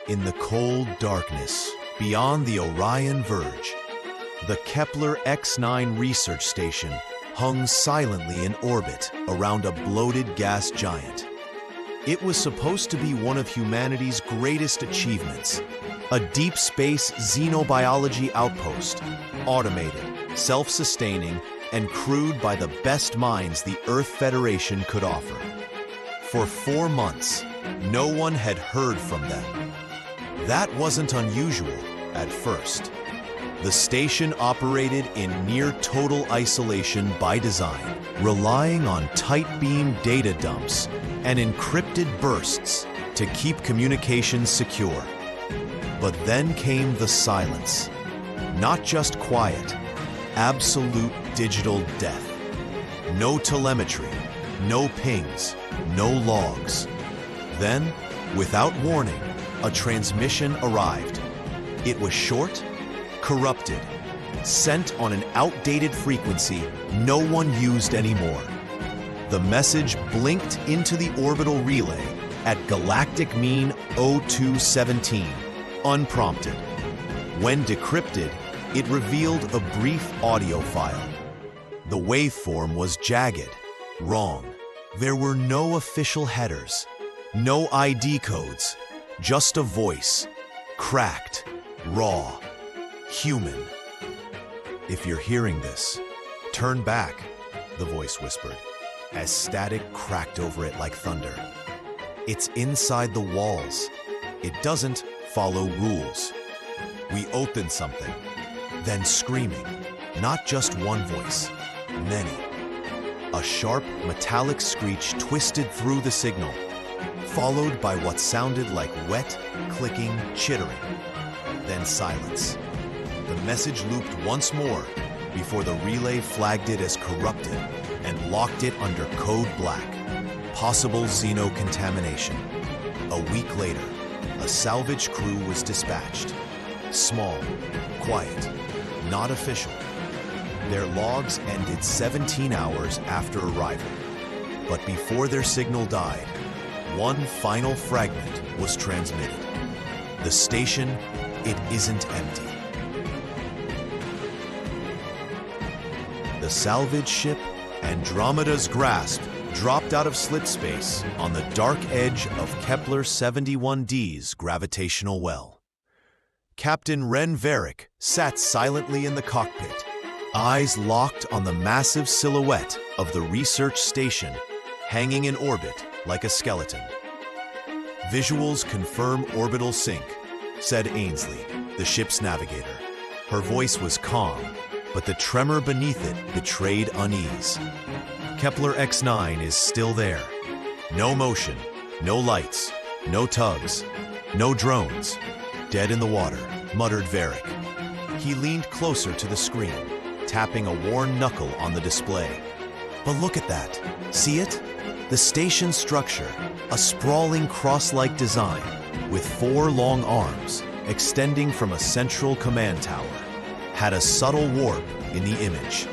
In the cold darkness, beyond the Orion Verge, the Kepler-X9 research station hung silently in orbit around a bloated gas giant. It was supposed to be one of humanity's greatest achievements, a deep space xenobiology outpost, automated, self-sustaining, and crewed by the best minds the Earth Federation could offer. For 4 months, no one had heard from them. That wasn't unusual at first. The station operated in near total isolation by design, relying on tight beam data dumps and encrypted bursts to keep communications secure. But then came the silence. Not just quiet, absolute digital death. No telemetry, no pings, no logs. Then, without warning, a transmission arrived. It was short, corrupted, sent on an outdated frequency no one used anymore. The message blinked into the orbital relay at galactic mean 0217, unprompted. When decrypted, it revealed a brief audio file. The waveform was jagged, wrong. There were no official headers, no ID codes, just a voice, cracked, raw, human. "If you're hearing this, turn back," the voice whispered, as static cracked over it like thunder. "It's inside the walls. It doesn't follow rules." We opened something, then screaming, not just one voice, many. A sharp, metallic screech twisted through the signal, followed by what sounded like wet, clicking, chittering. Then silence. The message looped once more before the relay flagged it as corrupted and locked it under code black, possible xenocontamination. A week later, a salvage crew was dispatched. Small, quiet, not official. Their logs ended 17 hours after arrival. But before their signal died, one final fragment was transmitted. The station, it isn't empty. The salvage ship, Andromeda's Grasp, dropped out of slit space on the dark edge of Kepler-71D's gravitational well. Captain Ren Varric sat silently in the cockpit, eyes locked on the massive silhouette of the research station hanging in orbit like a skeleton. "Visuals confirm orbital sync," said Ainsley, the ship's navigator. Her voice was calm, but the tremor beneath it betrayed unease. "Kepler-X9 is still there. No motion, no lights, no tugs, no drones. Dead in the water," muttered Varric. He leaned closer to the screen, tapping a worn knuckle on the display. "But look at that. See it? The station structure, a sprawling cross-like design with 4 long arms extending from a central command tower, had a subtle warp in the image.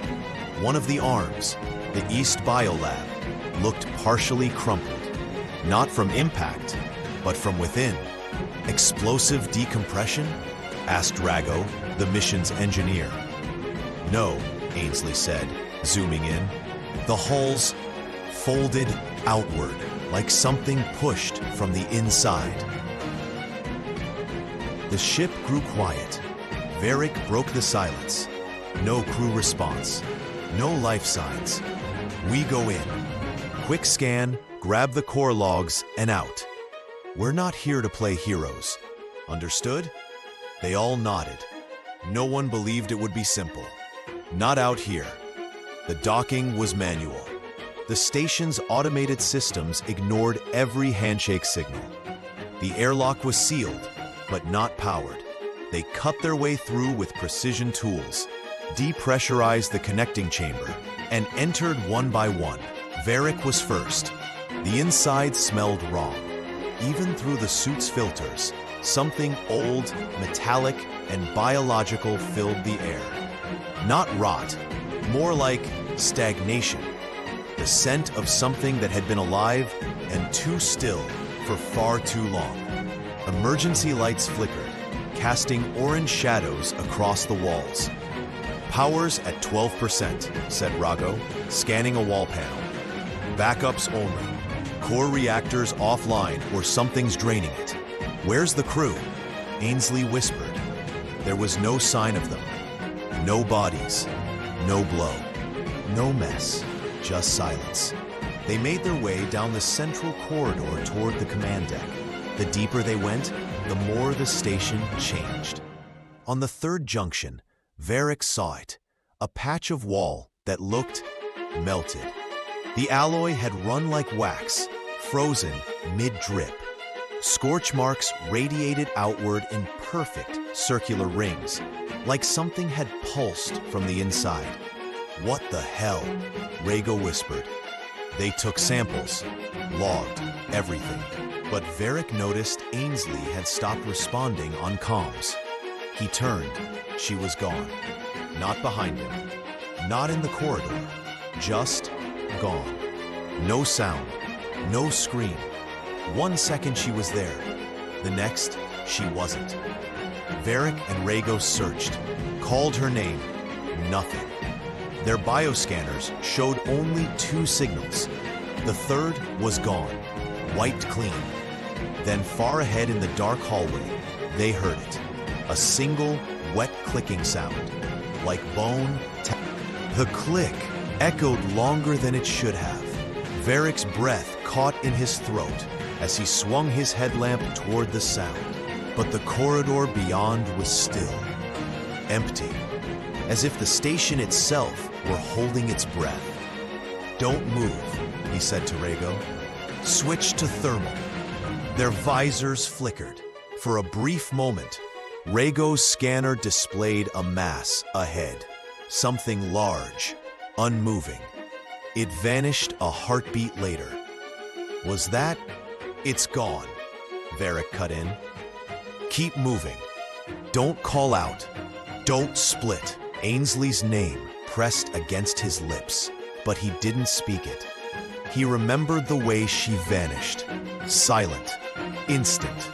One of the arms, the East Biolab, looked partially crumpled, not from impact, but from within. "Explosive decompression?" asked Drago, the mission's engineer. "No," Ainsley said, zooming in. "The hull's folded outward, like something pushed from the inside." The ship grew quiet. Varric broke the silence. No crew response. No life signs. "We go in. Quick scan, grab the core logs, and out. We're not here to play heroes. Understood?" They all nodded. No one believed it would be simple. Not out here. The docking was manual. The station's automated systems ignored every handshake signal. The airlock was sealed, but not powered. They cut their way through with precision tools, depressurized the connecting chamber, and entered one by one. Varric was first. The inside smelled wrong. Even through the suit's filters, something old, metallic, and biological filled the air. Not rot, more like stagnation. The scent of something that had been alive and too still for far too long. Emergency lights flickered, casting orange shadows across the walls. Power's at 12%, said Rago, scanning a wall panel. Backups only. Core reactors offline or something's draining it. Where's the crew? Ainsley whispered. There was no sign of them. No bodies. No blow. No mess. Just silence. They made their way down the central corridor toward the command deck. The deeper they went, the more the station changed. On the third junction, Varric saw it, a patch of wall that looked melted. The alloy had run like wax, frozen mid-drip. Scorch marks radiated outward in perfect circular rings, like something had pulsed from the inside. What the hell? Rago whispered. They took samples, logged everything. But Varric noticed Ainsley had stopped responding on comms. He turned. She was gone. Not behind him. Not in the corridor. Just gone. No sound. No scream. 1 second she was there. The next, she wasn't. Varric and Rago searched. Called her name. Nothing. Their bioscanners showed only 2 signals. The third was gone. Wiped clean. Then far ahead in the dark hallway, they heard it. A single, wet clicking sound, like bone tap. The click echoed longer than it should have. Varric's breath caught in his throat as he swung his headlamp toward the sound. But the corridor beyond was still. Empty. As if the station itself were holding its breath. Don't move, he said to Rago. Switch to thermal. Their visors flickered. For a brief moment, Rago's scanner displayed a mass ahead. Something large, unmoving. It vanished a heartbeat later. Was that? It's gone, Varric cut in. Keep moving. Don't call out. Don't split. Ainsley's name pressed against his lips, but he didn't speak it. He remembered the way she vanished. Silent. Instant,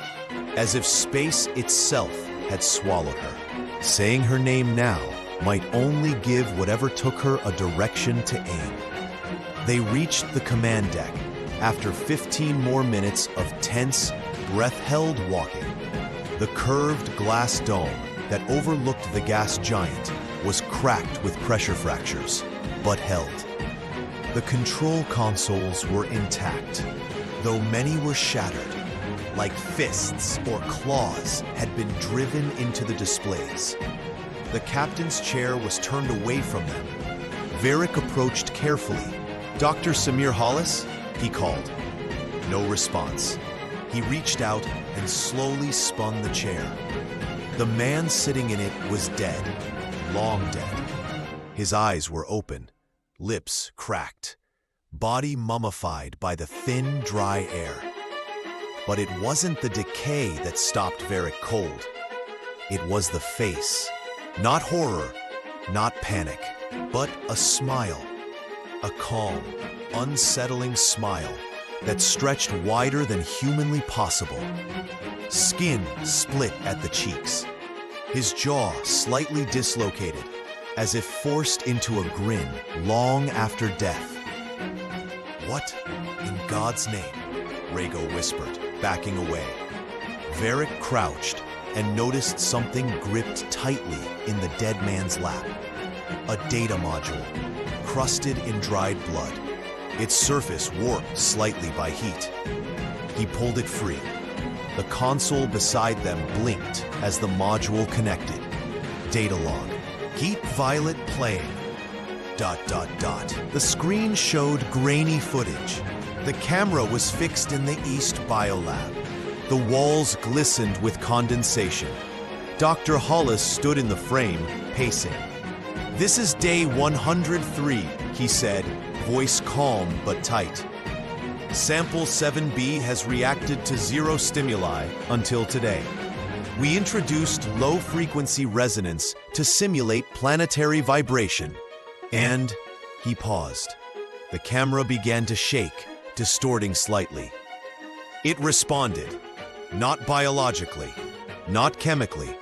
as if space itself had swallowed her. Saying her name now might only give whatever took her a direction to aim. They reached the command deck after 15 more minutes of tense, breath-held walking. The curved glass dome that overlooked the gas giant was cracked with pressure fractures, but held. The control consoles were intact, though many were shattered. Like fists or claws had been driven into the displays. The captain's chair was turned away from them. Varric approached carefully. Dr. Samir Hollis? He called. No response. He reached out and slowly spun the chair. The man sitting in it was dead, long dead. His eyes were open, lips cracked, body mummified by the thin, dry air. But it wasn't the decay that stopped Varric cold. It was the face. Not horror, not panic, but a smile. A calm, unsettling smile that stretched wider than humanly possible. Skin split at the cheeks. His jaw slightly dislocated, as if forced into a grin long after death. What in God's name? Rago whispered, backing away. Varric crouched and noticed something gripped tightly in the dead man's lap. A data module, crusted in dried blood, its surface warped slightly by heat. He pulled it free. The console beside them blinked as the module connected. Data log. Keep Violet playing. ... The screen showed grainy footage. The camera was fixed in the East Biolab. The walls glistened with condensation. Dr. Hollis stood in the frame, pacing. This is day 103, he said, voice calm but tight. Sample 7B has reacted to 0 stimuli until today. We introduced low-frequency resonance to simulate planetary vibration. And he paused. The camera began to shake, distorting slightly. It responded. Not biologically, not chemically,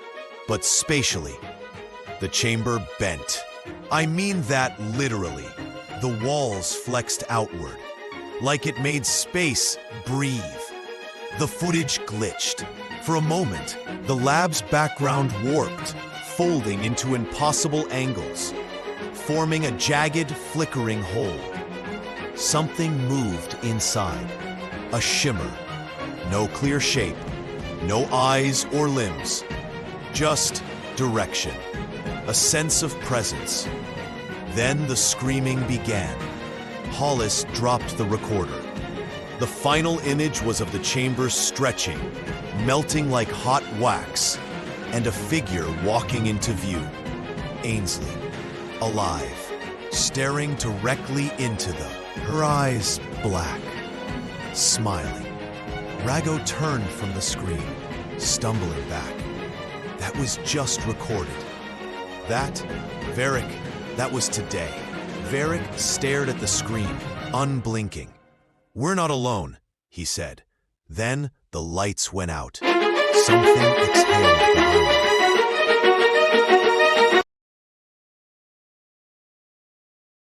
but spatially. The chamber bent. I mean that literally. The walls flexed outward, like it made space breathe. The footage glitched. For a moment, the lab's background warped, folding into impossible angles, forming a jagged, flickering hole. Something moved inside. A shimmer. No clear shape. No eyes or limbs. Just direction. A sense of presence. Then the screaming began. Hollis dropped the recorder. The final image was of the chamber stretching, melting like hot wax, and a figure walking into view. Ainsley, alive, staring directly into them, her eyes black, smiling. Rago turned from the screen, stumbling back. That was just recorded. Varric, that was today. Varric stared at the screen, unblinking. "We're not alone," he said. Then the lights went out. Something exhaled